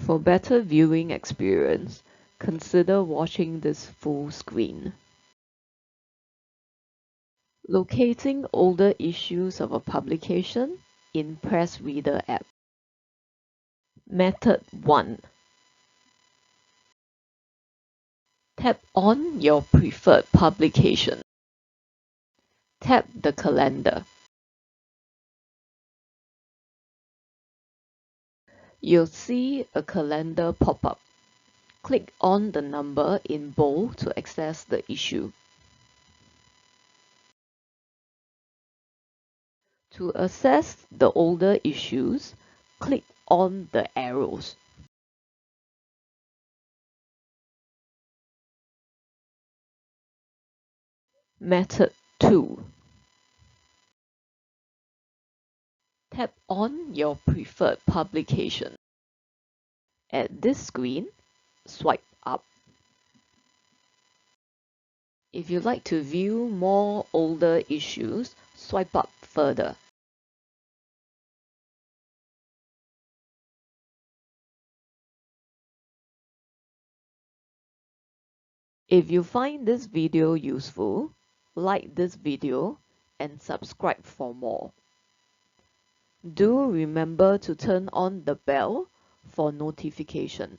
For better viewing experience, consider watching this full screen. Locating older issues of a publication in PressReader app. Method 1. Tap on your preferred publication. Tap the calendar. You'll see a calendar pop up. Click on the number in bold to access the issue. To access the older issues, click on the arrows. Method 2. Tap on your preferred publication. At this screen, swipe up. If you'd like to view more older issues, swipe up further. If you find this video useful, like this video and subscribe for more. Do remember to turn on the bell for notification.